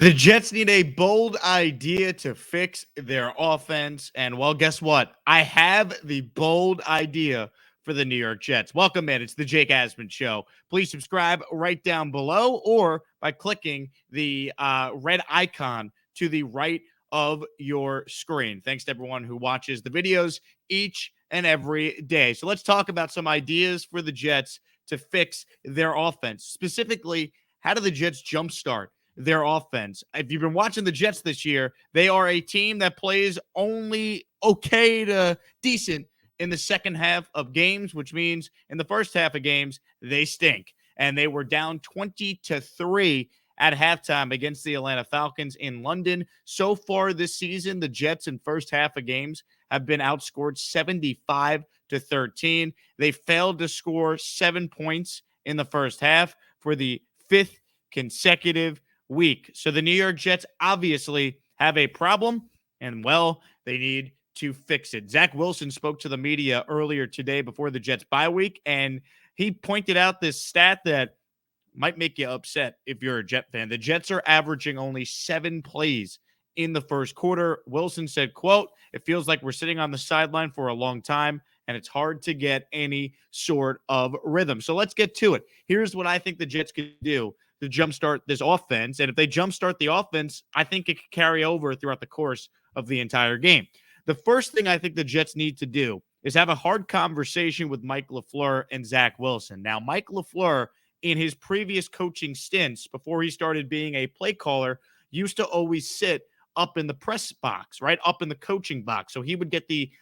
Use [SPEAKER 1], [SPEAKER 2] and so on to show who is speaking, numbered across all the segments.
[SPEAKER 1] The Jets need a bold idea to fix their offense. And well, guess what? I have the bold idea for the New York Jets. Welcome in. It's the Jake Asman Show. Please subscribe right down below or by clicking the red icon to the right of your screen. Thanks to everyone who watches the videos each and every day. So let's talk about some ideas for the Jets to fix their offense. Specifically, how do the Jets jumpstart their offense? If you've been watching the Jets this year, they are a team that plays only okay to decent in the second half of games, which means in the first half of games, they stink. And they were down 20-3 at halftime against the Atlanta Falcons in London. So far this season, the Jets in first half of games have been outscored 75-13. They failed to score 7 points in the first half for the fifth consecutive week. So the New York Jets obviously have a problem, and well, they need to fix it. Zach Wilson spoke to the media earlier today before the Jets bye week, and he pointed out this stat that might make you upset if you're a Jet fan. The Jets are averaging only 7 plays in the first quarter. Wilson said, quote, "It feels like we're sitting on the sideline for a long time, and it's hard to get any sort of rhythm." So let's get to it. Here's what I think the Jets could do to jumpstart this offense. And if they jumpstart the offense, I think it could carry over throughout the course of the entire game. The first thing I think the Jets need to do is have a hard conversation with Mike LaFleur and Zach Wilson. Now, Mike LaFleur, in his previous coaching stints before he started being a play caller, used to always sit up in the press box, right? Up in the coaching box. So he would get the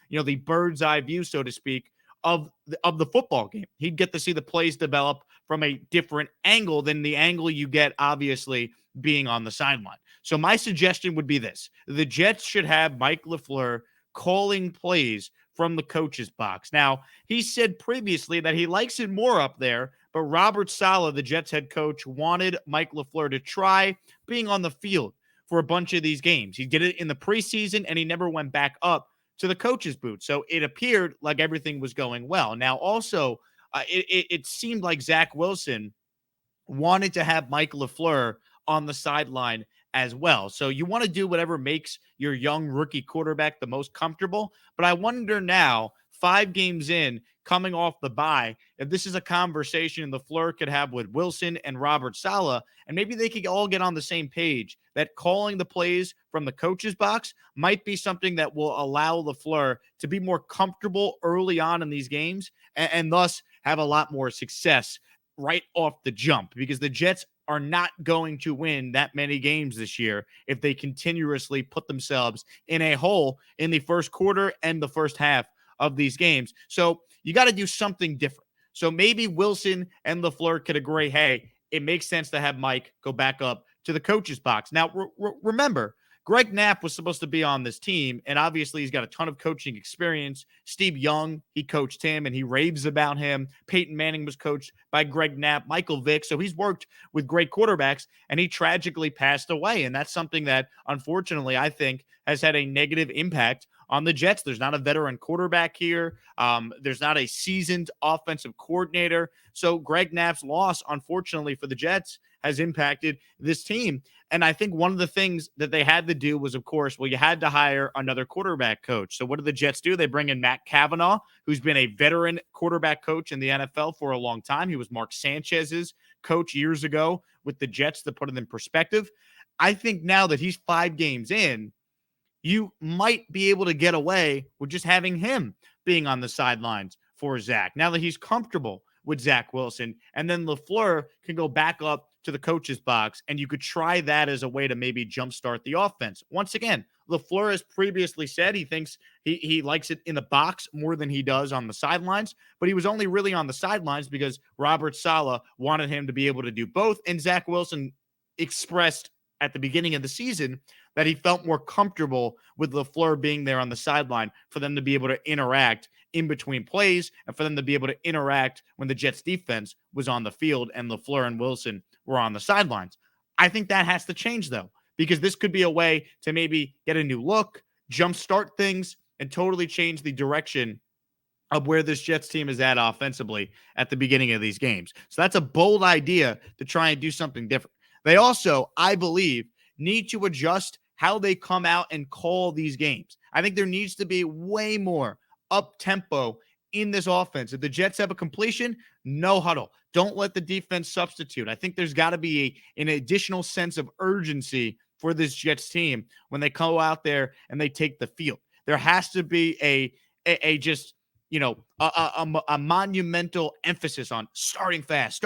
[SPEAKER 1] bird's eye view, so to speak, of the football game. He'd get to see the plays develop from a different angle than the angle you get, obviously, being on the sideline. So my suggestion would be this. The Jets should have Mike LaFleur calling plays from the coach's box. Now, he said previously that he likes it more up there, but Robert Saleh, the Jets head coach, wanted Mike LaFleur to try being on the field for a bunch of these games. He did it in the preseason, and he never went back up to the coach's booth. So it appeared like everything was going well. Now, also, it seemed like Zach Wilson wanted to have Mike LaFleur on the sideline as well. So you want to do whatever makes your young rookie quarterback the most comfortable. But I wonder now, 5 games in, coming off the bye, if this is a conversation LaFleur could have with Wilson and Robert Saleh, and maybe they could all get on the same page that calling the plays from the coach's box might be something that will allow LaFleur to be more comfortable early on in these games and thus have a lot more success right off the jump, because the Jets are not going to win that many games this year if they continuously put themselves in a hole in the first quarter and the first half of these games. So you got to do something different. So maybe Wilson and LaFleur could agree, hey, it makes sense to have Mike go back up to the coach's box. Now, remember, Greg Knapp was supposed to be on this team, and obviously he's got a ton of coaching experience. Steve Young, he coached him, and he raves about him. Peyton Manning was coached by Greg Knapp, Michael Vick. So he's worked with great quarterbacks, and he tragically passed away. And that's something that, unfortunately, I think has had a negative impact on the Jets. There's not a veteran quarterback here. There's not a seasoned offensive coordinator. So Greg Knapp's loss, unfortunately for the Jets, has impacted this team. And I think one of the things that they had to do was, of course, well, you had to hire another quarterback coach. So what did the Jets do? They bring in Matt Cavanaugh, who's been a veteran quarterback coach in the NFL for a long time. He was Mark Sanchez's coach years ago with the Jets, to put it in perspective. I think now that he's 5 games in, you might be able to get away with just having him being on the sidelines for Zach, now that he's comfortable with Zach Wilson. And then LaFleur can go back up to the coach's box, and you could try that as a way to maybe jumpstart the offense. Once again, LaFleur has previously said he thinks he likes it in the box more than he does on the sidelines, but he was only really on the sidelines because Robert Saleh wanted him to be able to do both, and Zach Wilson expressed at the beginning of the season that he felt more comfortable with LaFleur being there on the sideline for them to be able to interact in between plays and for them to be able to interact when the Jets defense was on the field and LaFleur and Wilson were on the sidelines. I think that has to change, though, because this could be a way to maybe get a new look, jumpstart things, and totally change the direction of where this Jets team is at offensively at the beginning of these games. So that's a bold idea to try and do something different. They also, I believe, need to adjust how they come out and call these games. I think there needs to be way more up tempo in this offense. If the Jets have a completion, no huddle. Don't let the defense substitute. I think there's got to be an additional sense of urgency for this Jets team when they go out there and they take the field. There has to be a just a monumental emphasis on starting fast,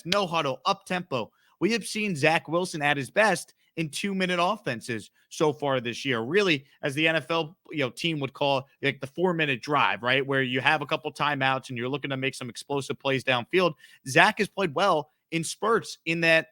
[SPEAKER 1] no huddle, up tempo. We have seen Zach Wilson at his best in 2-minute offenses so far this year. Really, as the NFL team would call like the 4-minute drive, right? Where you have a couple timeouts and you're looking to make some explosive plays downfield. Zach has played well in spurts in that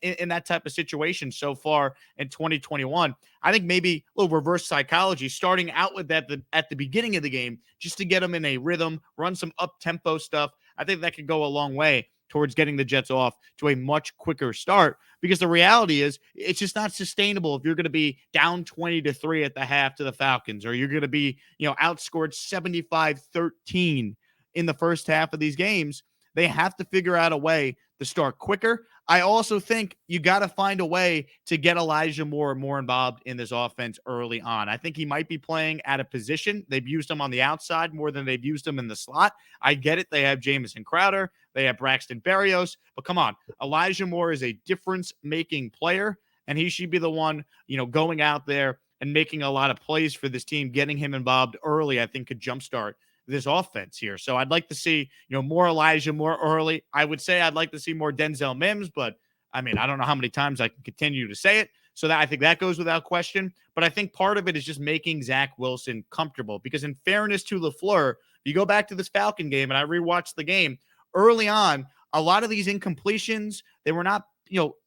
[SPEAKER 1] type of situation so far in 2021. I think maybe a little reverse psychology, starting out with that at the beginning of the game, just to get them in a rhythm, run some up tempo stuff. I think that could go a long way towards getting the Jets off to a much quicker start, because the reality is it's just not sustainable if you're going to be down 20-3 at the half to the Falcons, or you're going to be, outscored 75-13 in the first half of these games. They have to figure out a way to start quicker. I also think you got to find a way to get Elijah Moore more involved in this offense early on. I think he might be playing at a position. They've used him on the outside more than they've used him in the slot. I get it. They have Jamison Crowder. They have Braxton Berrios. But come on, Elijah Moore is a difference-making player, and he should be the one, going out there and making a lot of plays for this team. Getting him involved early, I think, could jumpstart this offense here. So I'd like to see, more Elijah Moore early. I would say I'd like to see more Denzel Mims, but I mean, I don't know how many times I can continue to say it. So that I think that goes without question. But I think part of it is just making Zach Wilson comfortable, because in fairness to LaFleur, you go back to this Falcon game and I rewatched the game early on, a lot of these incompletions, they were not,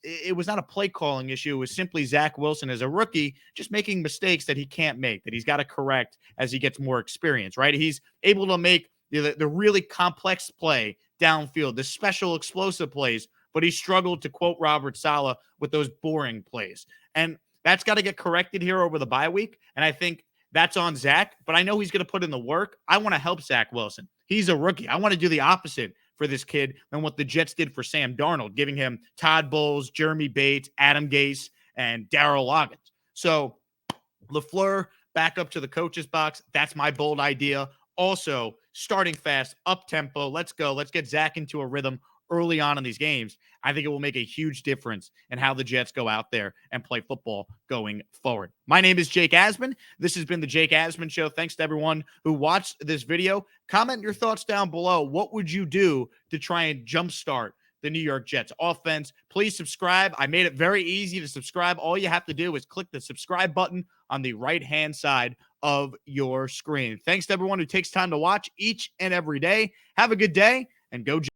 [SPEAKER 1] it was not a play calling issue. It was simply Zach Wilson as a rookie just making mistakes that he can't make, that he's got to correct as he gets more experience, right? He's able to make the really complex play downfield, the special explosive plays, but he struggled, to quote Robert Saleh, with those boring plays. And that's got to get corrected here over the bye week. And I think that's on Zach, but I know he's going to put in the work. I want to help Zach Wilson. He's a rookie. I want to do the opposite for this kid than what the Jets did for Sam Darnold, giving him Todd Bowles, Jeremy Bates, Adam Gase, and Darrell Loggins. So LaFleur back up to the coach's box. That's my bold idea. Also, starting fast, up tempo. Let's go. Let's get Zach into a rhythm early on in these games. I think it will make a huge difference in how the Jets go out there and play football going forward. My name is Jake Asman. This has been the Jake Asman Show. Thanks to everyone who watched this video. Comment your thoughts down below. What would you do to try and jumpstart the New York Jets offense? Please subscribe. I made it very easy to subscribe. All you have to do is click the subscribe button on the right-hand side of your screen. Thanks to everyone who takes time to watch each and every day. Have a good day and go Jets.